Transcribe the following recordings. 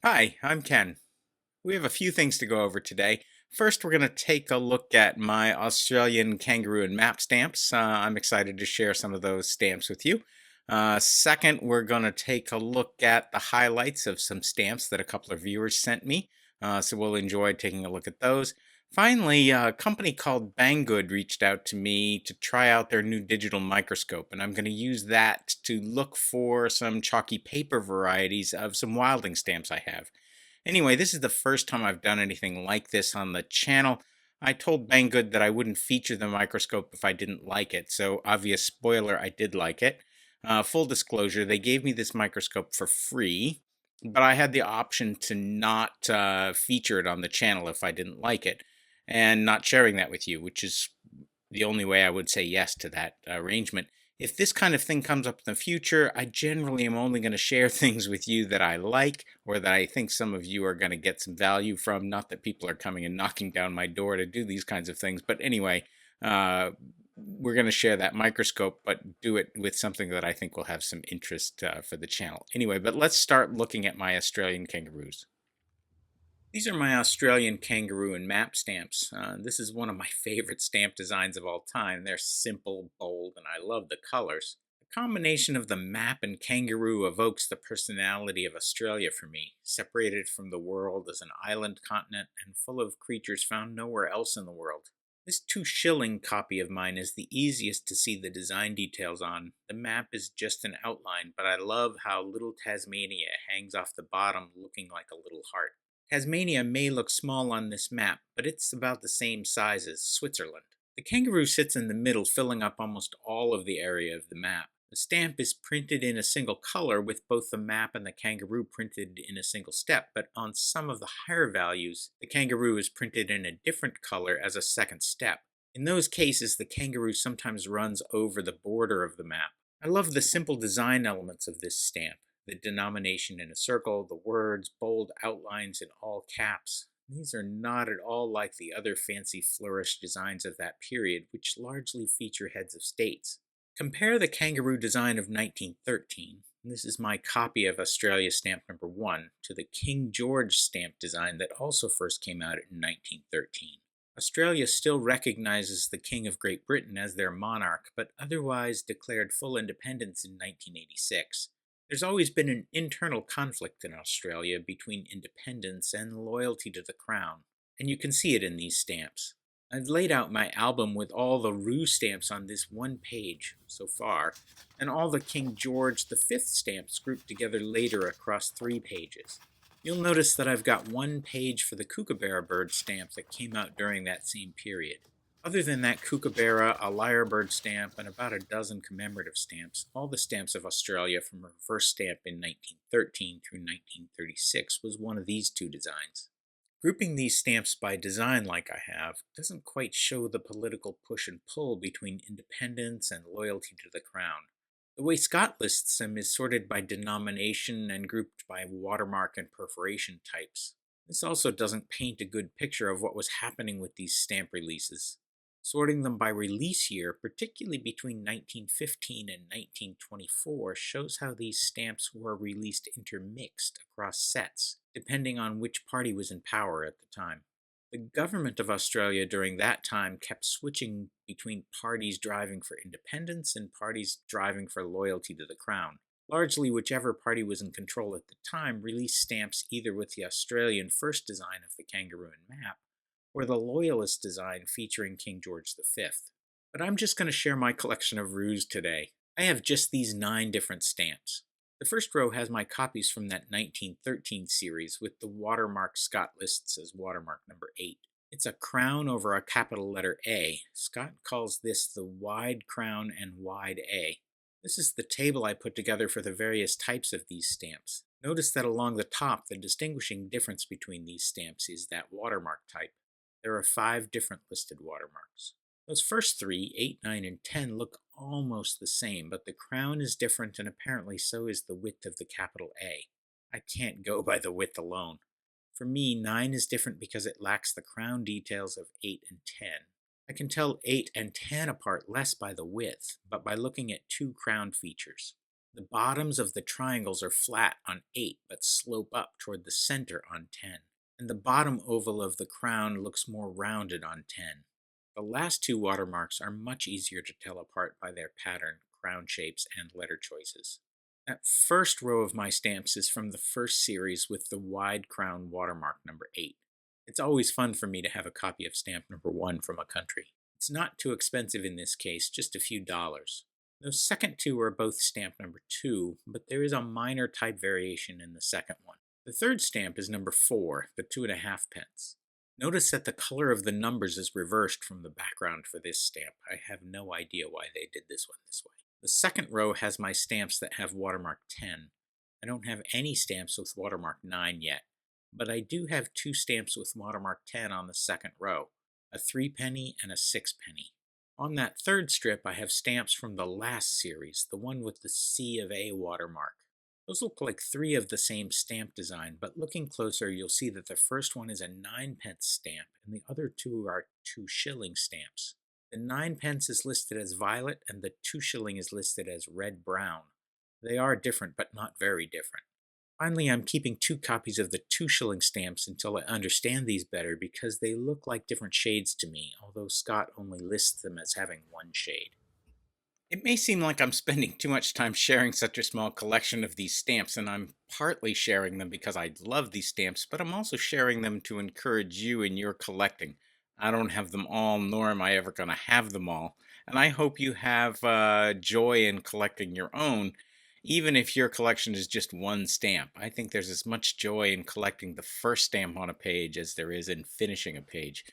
Hi, I'm Ken. We have a few things to go over today. First, we're going to take a look at my Australian Kangaroo and Map stamps. I'm excited to share some of those stamps with you. Second, we're going to take a look at the highlights of some stamps that a couple of viewers sent me. So we'll enjoy taking a look at those. Finally, a company called Banggood reached out to me to try out their new digital microscope, and I'm going to use that to look for some chalky paper varieties of some Wilding stamps I have. Anyway, this is the first time I've done anything like this on the channel. I told Banggood that I wouldn't feature the microscope if I didn't like it, so obvious spoiler, I did like it. Full disclosure, they gave me this microscope for free, but I had the option to not feature it on the channel if I didn't like it, and not sharing that with you, which is the only way I would say yes to that arrangement. If this kind of thing comes up in the future, I generally am only going to share things with you that I like or that I think some of you are going to get some value from. Not that people are coming and knocking down my door to do these kinds of things, but anyway, we're going to share that microscope, but do it with something that I think will have some interest for the channel. Anyway, but let's start looking at my Australian kangaroos. These are my Australian Kangaroo and Map stamps. This is one of my favorite stamp designs of all time. They're simple, bold, and I love the colors. The combination of the map and kangaroo evokes the personality of Australia for me, separated from the world as an island continent and full of creatures found nowhere else in the world. This 2 shilling copy of mine is the easiest to see the design details on. The map is just an outline, but I love how little Tasmania hangs off the bottom looking like a little heart. Tasmania may look small on this map, but it's about the same size as Switzerland. The kangaroo sits in the middle, filling up almost all of the area of the map. The stamp is printed in a single color with both the map and the kangaroo printed in a single step, but on some of the higher values, the kangaroo is printed in a different color as a second step. In those cases, the kangaroo sometimes runs over the border of the map. I love the simple design elements of this stamp. The denomination in a circle, the words, bold outlines in all caps. These are not at all like the other fancy flourish designs of that period, which largely feature heads of states. Compare the kangaroo design of 1913, and this is my copy of Australia stamp number 1, to the King George stamp design that also first came out in 1913. Australia still recognizes the King of Great Britain as their monarch, but otherwise declared full independence in 1986. There's always been an internal conflict in Australia between independence and loyalty to the crown, and you can see it in these stamps. I've laid out my album with all the Roo stamps on this one page so far, and all the King George V stamps grouped together later across 3 pages. You'll notice that I've got 1 page for the kookaburra bird stamp that came out during that same period. Other than that kookaburra, a lyrebird stamp, and about a dozen commemorative stamps, all the stamps of Australia from her first stamp in 1913 through 1936 was one of these 2 designs. Grouping these stamps by design like I have doesn't quite show the political push and pull between independence and loyalty to the crown. The way Scott lists them is sorted by denomination and grouped by watermark and perforation types. This also doesn't paint a good picture of what was happening with these stamp releases. Sorting them by release year, particularly between 1915 and 1924, shows how these stamps were released intermixed across sets, depending on which party was in power at the time. The government of Australia during that time kept switching between parties driving for independence and parties driving for loyalty to the crown. Largely, whichever party was in control at the time released stamps either with the Australian first design of the Kangaroo and Map, or the Loyalist design featuring King George V. But I'm just going to share my collection of Roos today. I have just these 9 different stamps. The first row has my copies from that 1913 series with the watermark Scott lists as watermark number 8. It's a crown over a capital letter A. Scott calls this the wide crown and wide A. This is the table I put together for the various types of these stamps. Notice that along the top, the distinguishing difference between these stamps is that watermark type. There are 5 different listed watermarks. Those first 3, 8, 9, and 10, look almost the same, but the crown is different and apparently so is the width of the capital A. I can't go by the width alone. For me, 9 is different because it lacks the crown details of 8 and 10. I can tell 8 and 10 apart less by the width, but by looking at 2 crown features. The bottoms of the triangles are flat on 8 but slope up toward the center on 10. And the bottom oval of the crown looks more rounded on 10. The last two watermarks are much easier to tell apart by their pattern, crown shapes, and letter choices. That first row of my stamps is from the first series with the wide crown watermark number 8. It's always fun for me to have a copy of stamp number 1 from a country. It's not too expensive in this case, just a few dollars. Those second two are both stamp number 2, but there is a minor type variation in the second one. The third stamp is number 4, the 2.5 pence. Notice that the color of the numbers is reversed from the background for this stamp. I have no idea why they did this one this way. The second row has my stamps that have watermark 10. I don't have any stamps with watermark 9 yet, but I do have 2 stamps with watermark 10 on the second row, a 3-penny and a 6-penny. On that third strip, I have stamps from the last series, the one with the C of A watermark. Those look like 3 of the same stamp design, but looking closer, you'll see that the first one is a 9-pence stamp, and the other 2 are 2-shilling stamps. The 9-pence is listed as violet, and the 2-shilling is listed as red-brown. They are different, but not very different. Finally, I'm keeping 2 copies of the 2-shilling stamps until I understand these better because they look like different shades to me, although Scott only lists them as having one shade. It may seem like I'm spending too much time sharing such a small collection of these stamps, and I'm partly sharing them because I love these stamps, but I'm also sharing them to encourage you in your collecting. I don't have them all, nor am I ever going to have them all, and I hope you have joy in collecting your own, even if your collection is just one stamp. I think there's as much joy in collecting the first stamp on a page as there is in finishing a page.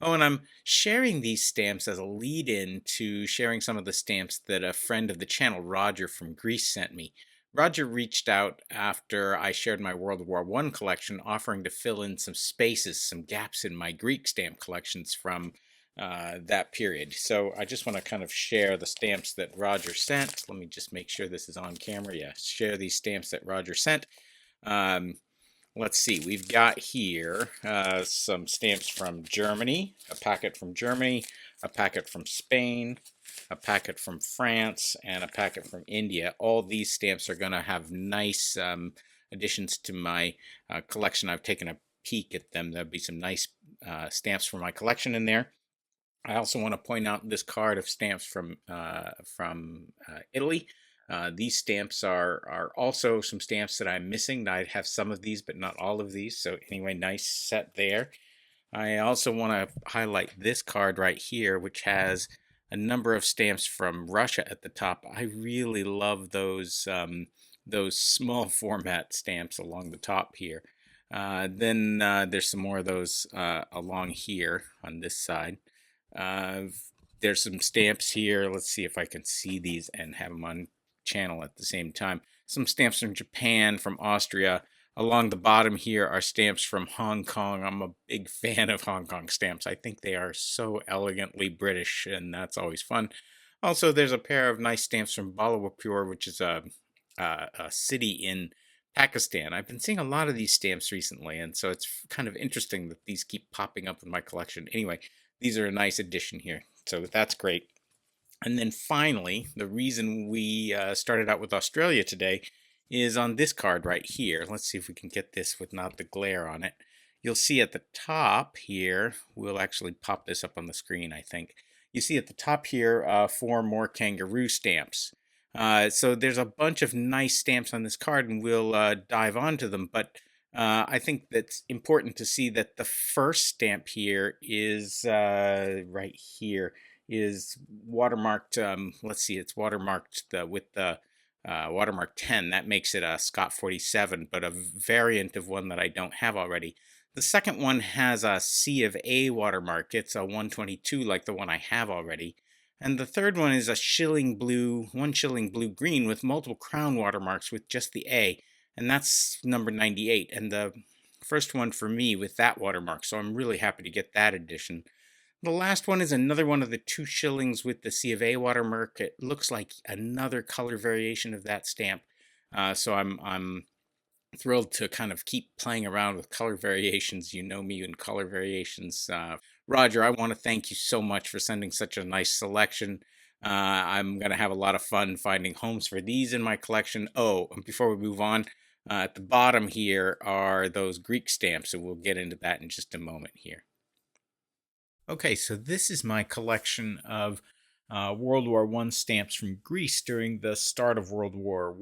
Oh, and I'm sharing these stamps as a lead-in to sharing some of the stamps that a friend of the channel, Roger from Greece, sent me. Roger reached out after I shared my World War I collection, offering to fill in some spaces, some gaps in my Greek stamp collections from that period. So I just want to kind of share the stamps that Roger sent. Let me just make sure this is on camera. Yeah, share these stamps that Roger sent. Let's see, we've got here some stamps from Germany, a packet from Germany, a packet from Spain, a packet from France, and a packet from India. All these stamps are going to have nice additions to my collection. I've taken a peek at them. There'll be some nice stamps for my collection in there. I also want to point out this card of stamps from Italy. These stamps are also some stamps that I'm missing. I have some of these, but not all of these. So anyway, nice set there. I also want to highlight this card right here, which has a number of stamps from Russia at the top. I really love those small format stamps along the top here. Then there's some more of those along here on this side. There's some stamps here. Let's see if I can see these and have them on channel at the same time. Some stamps from Japan, from Austria. Along the bottom here are stamps from Hong Kong. I'm a big fan of Hong Kong stamps. I think they are so elegantly British, and that's always fun. Also, there's a pair of nice stamps from Balawapur, which is a city in Pakistan. I've been seeing a lot of these stamps recently, and so it's kind of interesting that these keep popping up in my collection. Anyway, these are a nice addition here, so that's great. And then finally, the reason we started out with Australia today is on this card right here. Let's see if we can get this with not the glare on it. You'll see at the top here, we'll actually pop this up on the screen, I think. You see at the top here 4 more kangaroo stamps. So there's a bunch of nice stamps on this card, and we'll dive onto them. But I think that's important to see that the first stamp here is right here, is watermarked. Let's see, it's watermarked with the watermark 10. That makes it a Scott 47, but a variant of one that I don't have already. The second one has a C of A watermark. It's a 122 like the one I have already. And the third one is a shilling blue, 1 shilling blue green with multiple crown watermarks with just the A. And that's number 98. And the first one for me with that watermark. So I'm really happy to get that edition. The last one is another one of the 2 shillings with the C of A watermark. It looks like another color variation of that stamp. So I'm thrilled to kind of keep playing around with color variations. You know me in color variations. Roger, I want to thank you so much for sending such a nice selection. I'm going to have a lot of fun finding homes for these in my collection. Oh, and before we move on, at the bottom here are those Greek stamps, and we'll get into that in just a moment here. Okay, so this is my collection of World War I stamps from Greece during the start of World War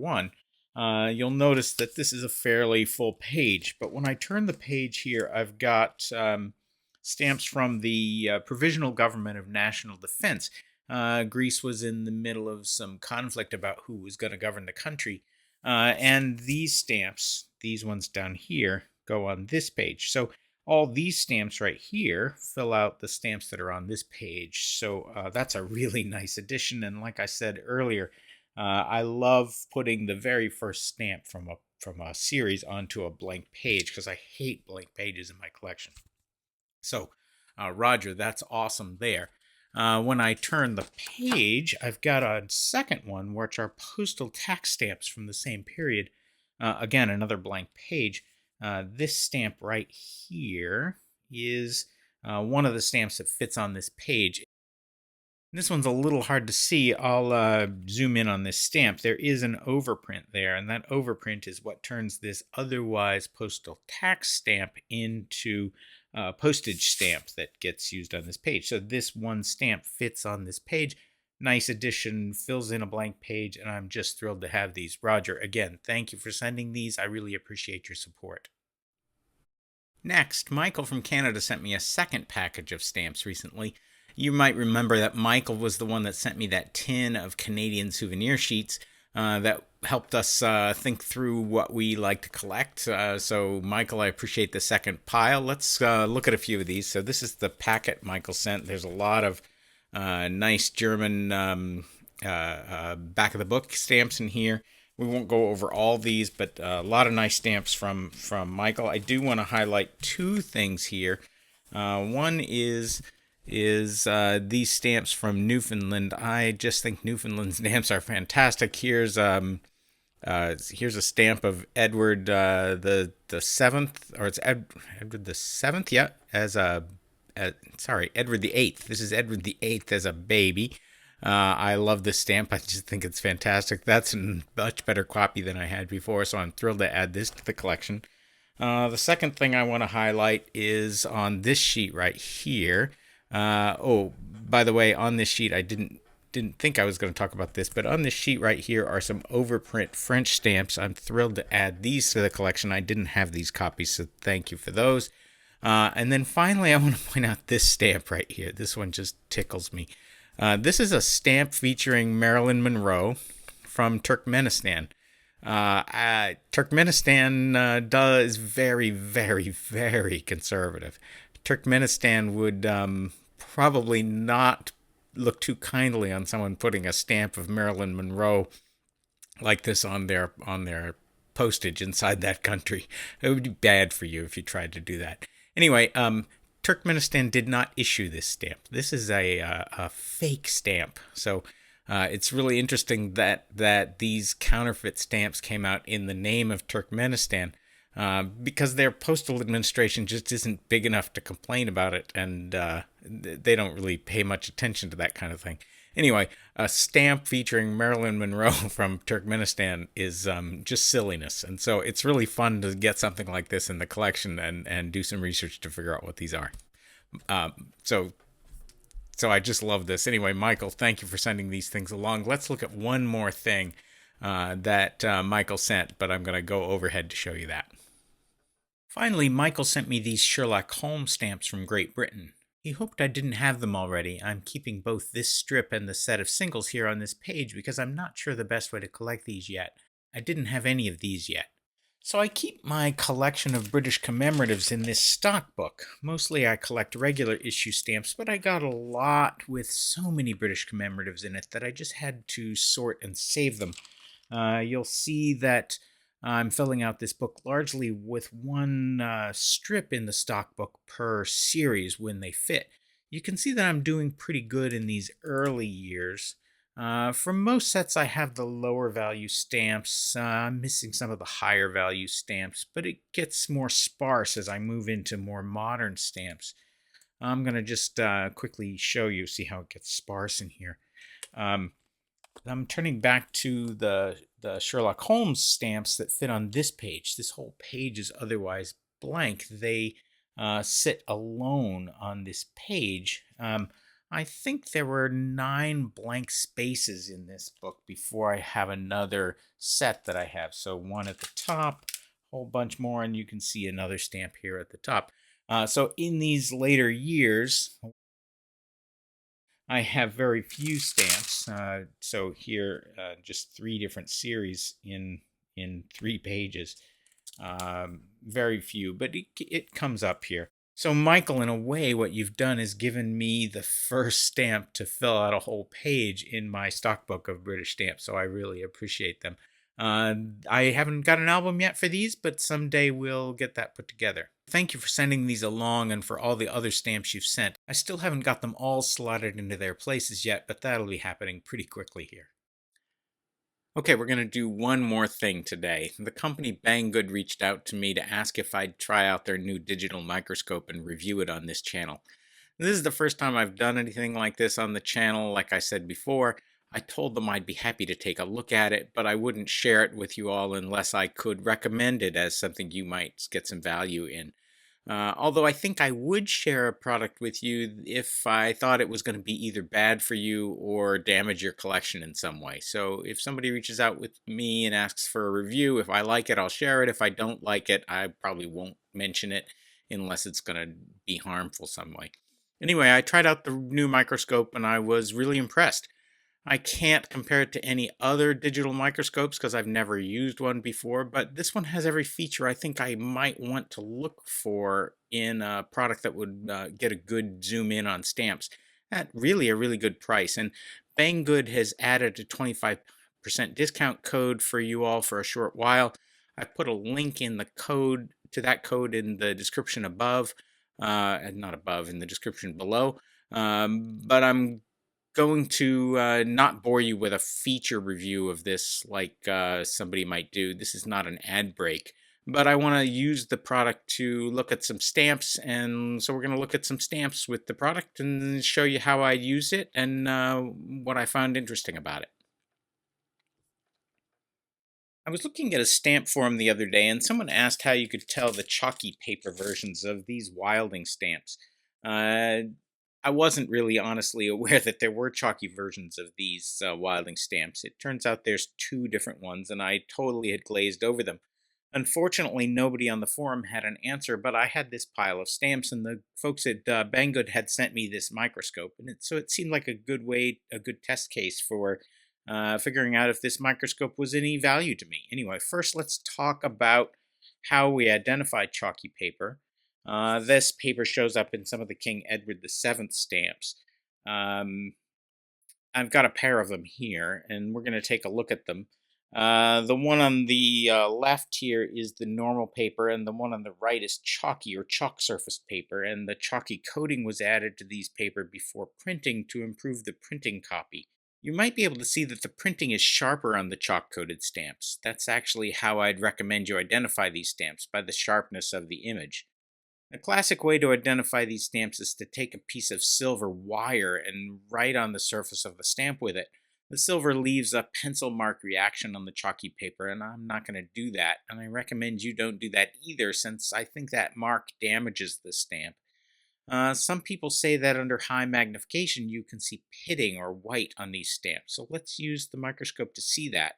I. You'll notice that this is a fairly full page, but when I turn the page here, I've got stamps from the Provisional Government of National Defense. Greece was in the middle of some conflict about who was going to govern the country, and these stamps, these ones down here, go on this page. So all these stamps right here fill out the stamps that are on this page. So that's a really nice addition. And like I said earlier, I love putting the very first stamp from a series onto a blank page because I hate blank pages in my collection. So, Roger, that's awesome there. When I turn the page, I've got a second one, which are postal tax stamps from the same period. Again, another blank page. This stamp right here is one of the stamps that fits on this page. This one's a little hard to see. I'll zoom in on this stamp. There is an overprint there, and that overprint is what turns this otherwise postal tax stamp into postage stamp that gets used on this page. So this one stamp fits on this page. Nice addition, fills in a blank page, and I'm just thrilled to have these. Roger, again, thank you for sending these. I really appreciate your support. Next, Michael from Canada sent me a second package of stamps recently. You might remember that Michael was the one that sent me that tin of Canadian souvenir sheets that helped us think through what we like to collect. So, Michael, I appreciate the second pile. Let's look at a few of these. So, this is the packet Michael sent. There's a lot of nice German back of the book stamps in here. We won't go over all these, but a lot of nice stamps from Michael. I do want to highlight two things here. One is these stamps from Newfoundland. I just think Newfoundland stamps are fantastic. Here's a stamp of Edward the Seventh, or it's Edward the Seventh, yeah, Edward the Eighth. This is Edward the Eighth as a baby. I love this stamp. I just think it's fantastic. That's a much better copy than I had before, so I'm thrilled to add this to the collection. The second thing I want to highlight is on this sheet right here. By the way, on this sheet, I didn't think I was going to talk about this, but on this sheet right here are some overprint French stamps. I'm thrilled to add these to the collection. I didn't have these copies, so thank you for those. And then finally, I want to point out this stamp right here. This one just tickles me. This is a stamp featuring Marilyn Monroe from Turkmenistan. Turkmenistan is very, very, very conservative. Turkmenistan would probably not look too kindly on someone putting a stamp of Marilyn Monroe like this on their postage inside that country. It would be bad for you if you tried to do that. Anyway, Turkmenistan did not issue this stamp. This is a fake stamp. So it's really interesting that these counterfeit stamps came out in the name of Turkmenistan because their postal administration just isn't big enough to complain about it, and they don't really pay much attention to that kind of thing. Anyway, a stamp featuring Marilyn Monroe from Turkmenistan is just silliness. And so it's really fun to get something like this in the collection and do some research to figure out what these are. So I just love this. Anyway, Michael, thank you for sending these things along. Let's look at one more thing that Michael sent, but I'm going to go overhead to show you that. Finally, Michael sent me these Sherlock Holmes stamps from Great Britain. He hoped I didn't have them already. I'm keeping both this strip and the set of singles here on this page because I'm not sure the best way to collect these yet. I didn't have any of these yet. So I keep my collection of British commemoratives in this stock book. Mostly I collect regular issue stamps, but I got a lot with so many British commemoratives in it that I just had to sort and save them. You'll see that I'm filling out this book largely with one strip in the stock book per series when they fit. You can see that I'm doing pretty good in these early years. For most sets, I have the lower value stamps. I'm missing some of the higher value stamps, but it gets more sparse as I move into more modern stamps. I'm going to just quickly show you, see how it gets sparse in here. I'm turning back to the Sherlock Holmes stamps that fit on this page. This whole page is otherwise blank. They sit alone on this page. I think there were 9 blank spaces in this book before I have another set that I have. So one at the top, a whole bunch more, and you can see another stamp here at the top. So in these later years, I have very few stamps. So here, just 3 different series in 3 pages. Very few, but it comes up here. So Michael, in a way, what you've done is given me the first stamp to fill out a whole page in my stock book of British stamps, so I really appreciate them. I haven't got an album yet for these, but someday we'll get that put together. Thank you for sending these along and for all the other stamps you've sent. I still haven't got them all slotted into their places yet, but that'll be happening pretty quickly here. Okay, we're going to do one more thing today. The company Banggood reached out to me to ask if I'd try out their new digital microscope and review it on this channel. This is the first time I've done anything like this on the channel. Like I said before, I told them I'd be happy to take a look at it, but I wouldn't share it with you all unless I could recommend it as something you might get some value in. Although I think I would share a product with you if I thought it was going to be either bad for you or damage your collection in some way. So if somebody reaches out with me and asks for a review, if I like it, I'll share it. If I don't like it, I probably won't mention it unless it's going to be harmful some way. Anyway, I tried out the new microscope and I was really impressed. I can't compare it to any other digital microscopes because I've never used one before, but this one has every feature I think I might want to look for in a product that would get a good zoom in on stamps at really a really good price. And Banggood has added a 25% discount code for you all for a short while. I put a link in the code to that code in the description above, and not above, in the description below. But I'm going to not bore you with a feature review of this like somebody might do. This is not an ad break, but I want to use the product to look at some stamps, and so we're going to look at some stamps with the product and show you how I use it and what I found interesting about it. I was looking at a stamp forum the other day, and someone asked how you could tell the chalky paper versions of these Wilding stamps. Uh, I wasn't really honestly aware that there were chalky versions of these Wilding stamps. It turns out there's 2 different ones, and I totally had glazed over them. Unfortunately, nobody on the forum had an answer, but I had this pile of stamps, and the folks at Banggood had sent me this microscope, and so it seemed like a good test case for figuring out if this microscope was any value to me. Anyway, first let's talk about how we identify chalky paper. This paper shows up in some of the King Edward VII stamps. I've got a pair of them here, and we're going to take a look at them. The one on the left here is the normal paper, and the one on the right is chalky or chalk surface paper, and the chalky coating was added to these paper before printing to improve the printing copy. You might be able to see that the printing is sharper on the chalk-coated stamps. That's actually how I'd recommend you identify these stamps, by the sharpness of the image. A classic way to identify these stamps is to take a piece of silver wire and write on the surface of the stamp with it. The silver leaves a pencil mark reaction on the chalky paper, and I'm not going to do that, and I recommend you don't do that either, since I think that mark damages the stamp. Some people say that under high magnification you can see pitting or white on these stamps, so let's use the microscope to see that.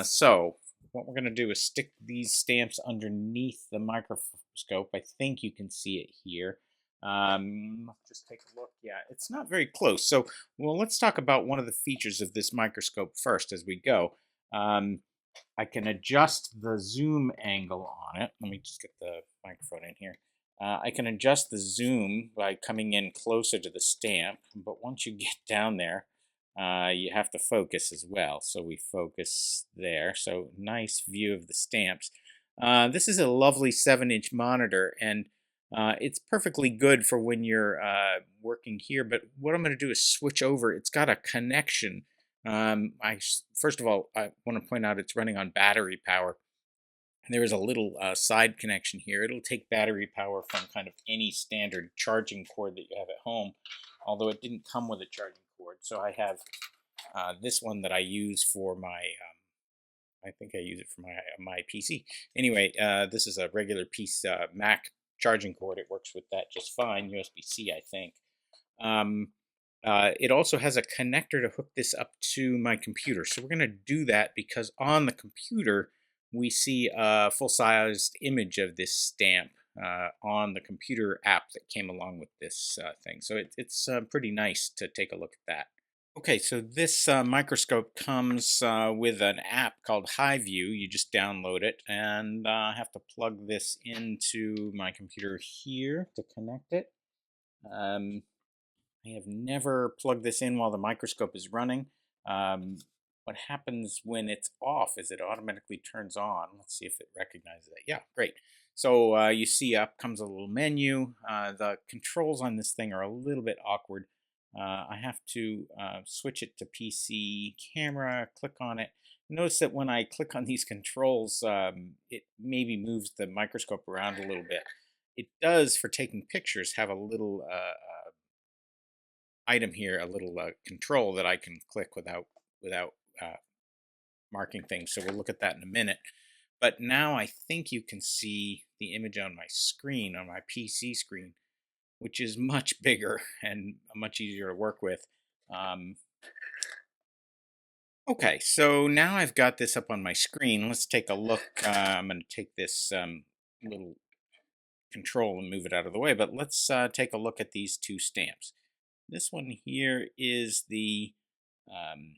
So what we're going to do is stick these stamps underneath the microscope. I think you can see it here. Let's just take a look. Yeah, it's not very close. So, well, let's talk about one of the features of this microscope first as we go. I can adjust the zoom angle on it. Let me just get the microphone in here. I can adjust the zoom by coming in closer to the stamp, but once you get down there, you have to focus as well. So we focus there. So nice view of the stamps. This is a lovely 7-inch monitor, and it's perfectly good for when you're working here. But what I'm going to do is switch over. It's got a connection. First of all, I want to point out it's running on battery power. There is a little side connection here. It'll take battery power from kind of any standard charging cord that you have at home, although it didn't come with a charging cord. So I have This one that I use for my, I think I use it for my PC. Anyway, this is a regular piece Mac charging cord. It works with that just fine. USB-C, I think. Um, it also has a connector to hook this up to my computer. So we're going to do that because on the computer, we see a full-sized image of this stamp on the computer app that came along with this thing. So it's pretty nice to take a look at that. Okay, so this microscope comes with an app called HiView. You just download it, and I have to plug this into my computer here to connect it. I have never plugged this in while the microscope is running. What happens when it's off is it automatically turns on. Let's see if it recognizes it. Yeah, great. So you see up comes a little menu. The controls on this thing are a little bit awkward. I have to switch it to PC camera, click on it. Notice that when I click on these controls, it maybe moves the microscope around a little bit. It does, for taking pictures, have a little item here, a little control that I can click without marking things. So we'll look at that in a minute. But now I think you can see the image on my screen, on my PC screen, which is much bigger and much easier to work with. Okay, so now I've got this up on my screen. Let's take a look. I'm going to take this little control and move it out of the way, but let's take a look at these two stamps. This one here um,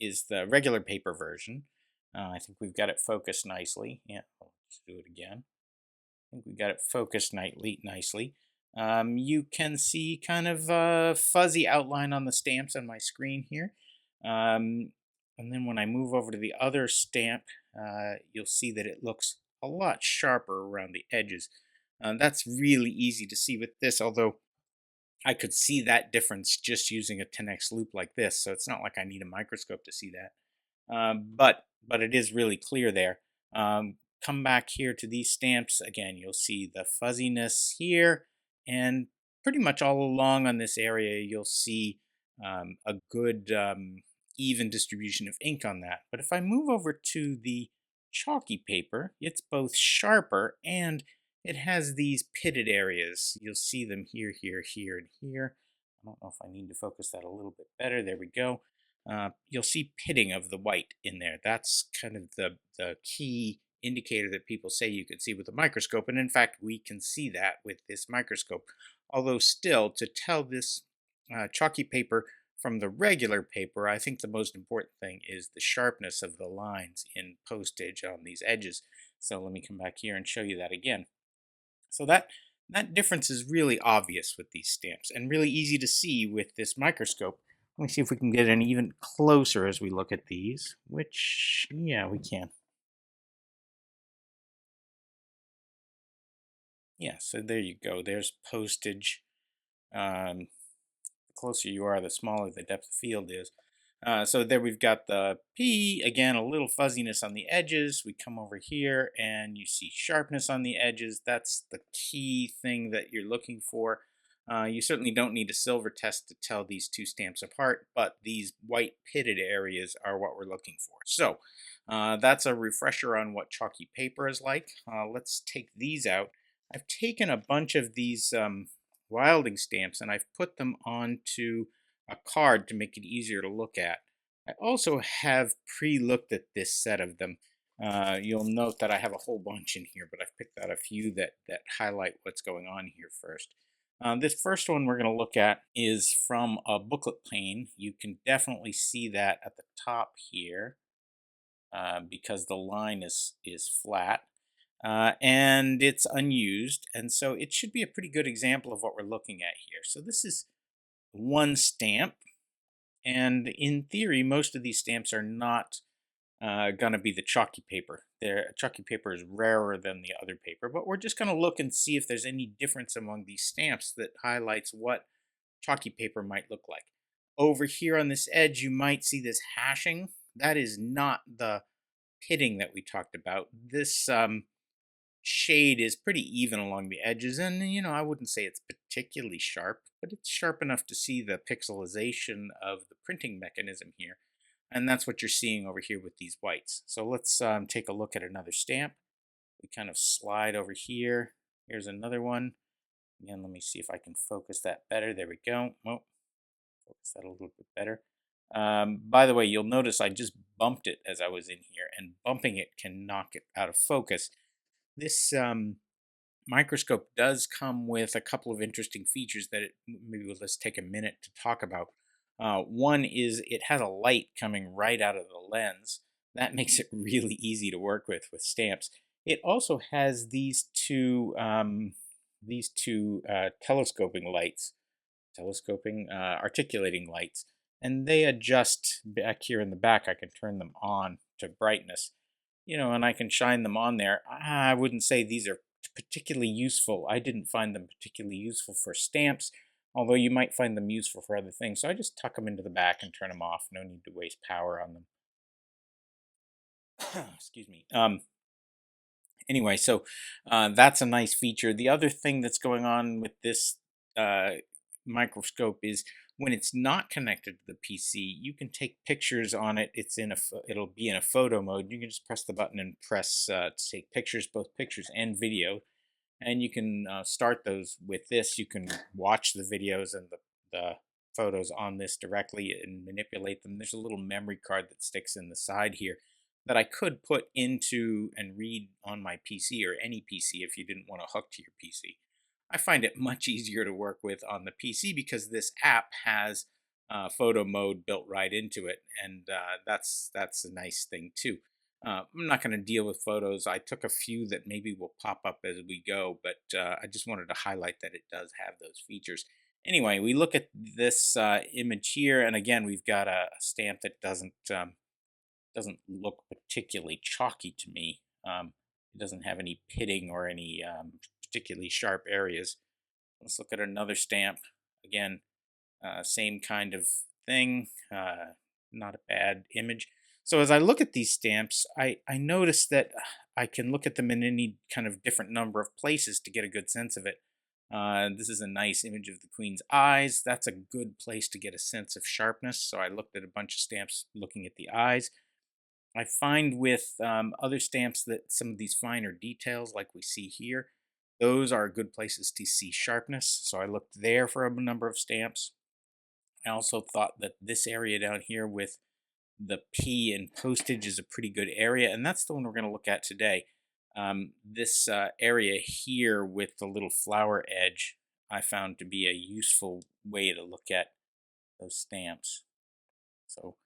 is the regular paper version. I think we've got it focused nicely. Yeah, let's do it again. I think we got it focused nicely. You can see kind of a fuzzy outline on the stamps on my screen here. And then when I move over to the other stamp, you'll see that it looks a lot sharper around the edges. That's really easy to see with this, although I could see that difference just using a 10x loop like this, so it's not like I need a microscope to see that. But it is really clear there. Come back here to these stamps again. You'll see the fuzziness here, and pretty much all along on this area, you'll see a good even distribution of ink on that. But if I move over to the chalky paper, it's both sharper and it has these pitted areas. You'll see them here, here, here, and here. I don't know if I need to focus that a little bit better. There we go. You'll see pitting of the white in there. That's kind of the key indicator that people say you can see with a microscope. And in fact, we can see that with this microscope. Although still, to tell this chalky paper from the regular paper, I think the most important thing is the sharpness of the lines in postage on these edges. So let me come back here and show you that again. So that difference is really obvious with these stamps and really easy to see with this microscope. Let me see if we can get an even closer as we look at these, which, yeah, we can. Yeah, so there you go. There's postage. The closer you are, the smaller the depth of field is. So there we've got the P, again, a little fuzziness on the edges. We come over here and you see sharpness on the edges. That's the key thing that you're looking for. You certainly don't need a silver test to tell these two stamps apart, but these white pitted areas are what we're looking for. So that's a refresher on what chalky paper is like. Let's take these out. I've taken a bunch of these Wilding stamps and I've put them onto a card to make it easier to look at. I also have pre-looked at this set of them. You'll note that I have a whole bunch in here, but I've picked out a few that highlight what's going on here first. This first one we're going to look at is from a booklet pane. You can definitely see that at the top here because the line is flat. And it's unused, and so it should be a pretty good example of what we're looking at here. So this is one stamp, and in theory, most of these stamps are not going to be the chalky paper. Chalky paper is rarer than the other paper, but we're just going to look and see if there's any difference among these stamps that highlights what chalky paper might look like. Over here on this edge, you might see this hashing. That is not the pitting that we talked about. This shade is pretty even along the edges, and I wouldn't say it's particularly sharp, but it's sharp enough to see the pixelization of the printing mechanism here. And that's what you're seeing over here with these whites. So let's take a look at another stamp. We kind of slide over here. Here's another one. Again, let me see if I can focus that better. There we go. Oh, focus that a little bit better. By the way, you'll notice I just bumped it as I was in here, and bumping it can knock it out of focus. This microscope does come with a couple of interesting features that maybe let's take a minute to talk about. One is it has a light coming right out of the lens. That makes it really easy to work with stamps. It also has these two telescoping lights, articulating lights, and they adjust back here in the back. I can turn them on to brightness, and I can shine them on there. I wouldn't say these are particularly useful. I didn't find them particularly useful for stamps, although you might find them useful for other things. So I just tuck them into the back and turn them off. No need to waste power on them. Excuse me. Anyway, so that's a nice feature. The other thing that's going on with this uh, microscope is when it's not connected to the PC, you can take pictures on it. It'll be in a photo mode. You can just press the button and press to take pictures, both pictures and video, and you can start those with this. You can watch the videos and the photos on this directly and manipulate them. There's a little memory card that sticks in the side here that I could put into and read on my PC or any PC if you didn't want to hook to your PC. I find it much easier to work with on the PC because this app has photo mode built right into it, and that's a nice thing too. I'm not going to deal with photos. I took a few that maybe will pop up as we go, but I just wanted to highlight that it does have those features. Anyway, we look at this image here, and again, we've got a stamp that doesn't look particularly chalky to me. It doesn't have any pitting or any particularly sharp areas. Let's look at another stamp. Again, same kind of thing. Not a bad image. So as I look at these stamps, I notice that I can look at them in any kind of different number of places to get a good sense of it. This is a nice image of the Queen's eyes. That's a good place to get a sense of sharpness. So I looked at a bunch of stamps looking at the eyes. I find with other stamps that some of these finer details, like we see here, those are good places to see sharpness. So I looked there for a number of stamps. I also thought that this area down here with the P in postage is a pretty good area, and that's the one we're going to look at today. This area here with the little flower edge I found to be a useful way to look at those stamps. So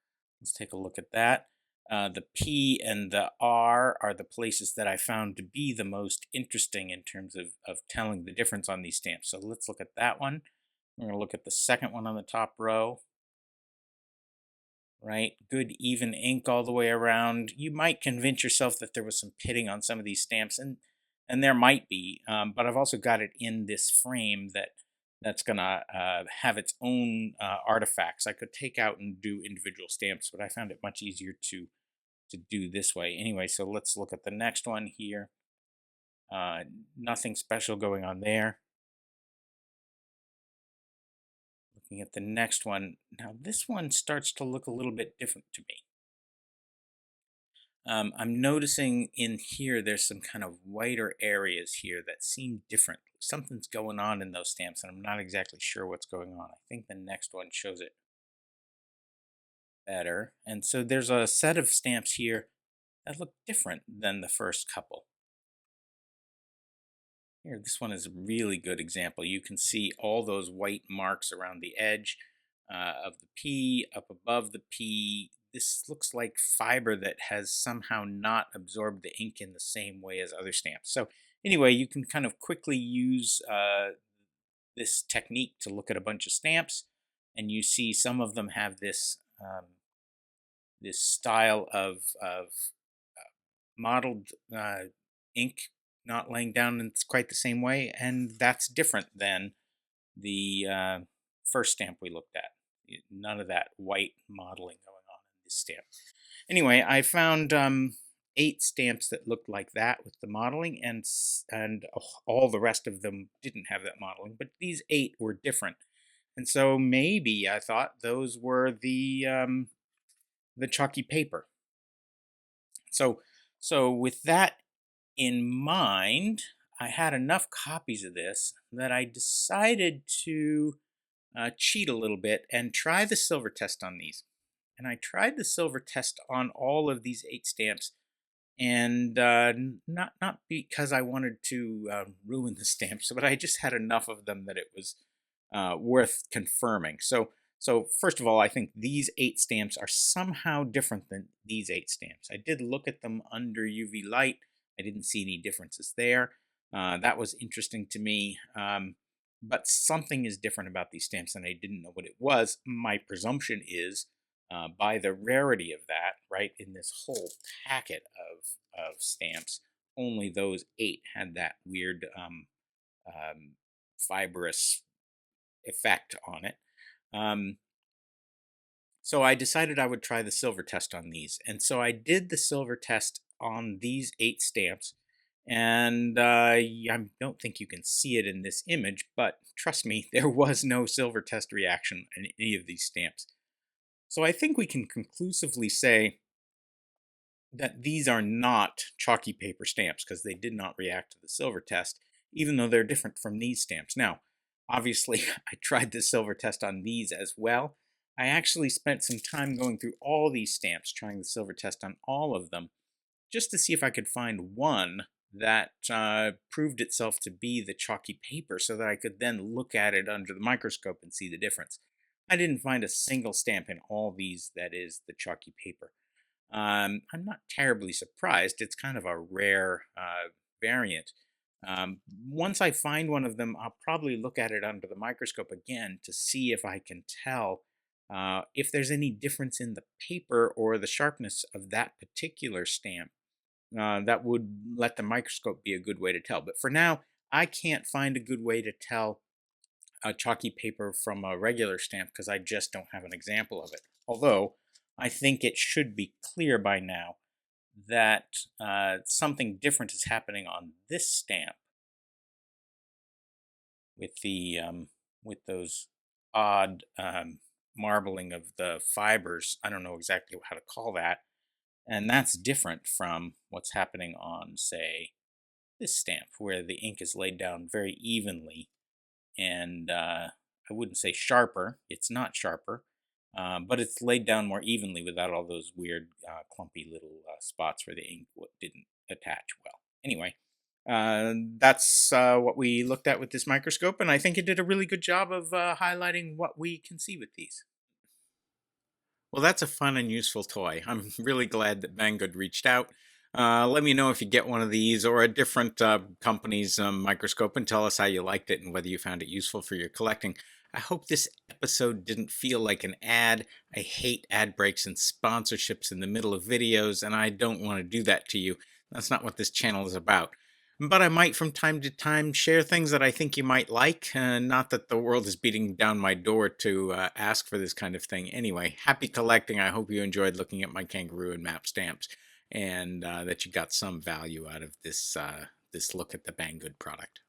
let's take a look at that. The P and the R are the places that I found to be the most interesting in terms of telling the difference on these stamps. So let's look at that one. We're going to look at the second one on the top row. Right? Good even ink all the way around. You might convince yourself that there was some pitting on some of these stamps, and there might be, but I've also got it in this frame that's gonna have its own artifacts. I could take out and do individual stamps, but I found it much easier to do this way. Anyway, so let's look at the next one here. Nothing special going on there. Looking at the next one. Now this one starts to look a little bit different to me. I'm noticing in here there's some kind of whiter areas here that seem different. Something's going on in those stamps, and I'm not exactly sure what's going on. I think the next one shows it better. And so there's a set of stamps here that look different than the first couple. Here, this one is a really good example. You can see all those white marks around the edge of the P, up above the P. This looks like fiber that has somehow not absorbed the ink in the same way as other stamps. So anyway, you can kind of quickly use this technique to look at a bunch of stamps, and you see some of them have this this style of mottled ink not laying down in quite the same way, and that's different than the first stamp we looked at. None of that white modeling going on in this stamp. Anyway, I found 8 stamps that looked like that with the modeling, and all the rest of them didn't have that modeling, but these 8 were different. And so maybe I thought those were the chalky paper. So with that in mind, I had enough copies of this that I decided to cheat a little bit and try the silver test on these. And I tried the silver test on all of these 8 stamps, and not because I wanted to ruin the stamps, but I just had enough of them that it was worth confirming. So first of all, I think these 8 stamps are somehow different than these 8 stamps. I did look at them under UV light. I didn't see any differences there. That was interesting to me. But something is different about these stamps, and I didn't know what it was. My presumption is, by the rarity of that, right, in this whole packet of stamps, only those 8 had that weird fibrous effect on it. So I decided I would try the silver test on these. And so I did the silver test on these 8 stamps. And I don't think you can see it in this image, but trust me, there was no silver test reaction in any of these stamps. So I think we can conclusively say that these are not chalky paper stamps because they did not react to the silver test, even though they're different from these stamps. Now, obviously, I tried the silver test on these as well. I actually spent some time going through all these stamps, trying the silver test on all of them, just to see if I could find one that proved itself to be the chalky paper so that I could then look at it under the microscope and see the difference. I didn't find a single stamp in all these that is the chalky paper. I'm not terribly surprised. It's kind of a rare variant. Once I find one of them, I'll probably look at it under the microscope again to see if I can tell if there's any difference in the paper or the sharpness of that particular stamp. That would let the microscope be a good way to tell. But for now, I can't find a good way to tell a chalky paper from a regular stamp because I just don't have an example of it. Although, I think it should be clear by now that something different is happening on this stamp with the with those odd marbling of the fibers. I don't know exactly how to call that. And that's different from what's happening on, say, this stamp, where the ink is laid down very evenly. And I wouldn't say sharper. It's not sharper. But it's laid down more evenly without all those weird clumpy little spots where the ink didn't attach well. Anyway, that's what we looked at with this microscope, and I think it did a really good job of highlighting what we can see with these. Well, that's a fun and useful toy. I'm really glad that Banggood reached out. Let me know if you get one of these or a different company's microscope, and tell us how you liked it and whether you found it useful for your collecting. I hope this episode didn't feel like an ad. I hate ad breaks and sponsorships in the middle of videos, and I don't want to do that to you. That's not what this channel is about. But I might from time to time share things that I think you might like. Not that the world is beating down my door to ask for this kind of thing. Anyway, happy collecting. I hope you enjoyed looking at my Kangaroo and Map stamps, and that you got some value out of this, this look at the Banggood product.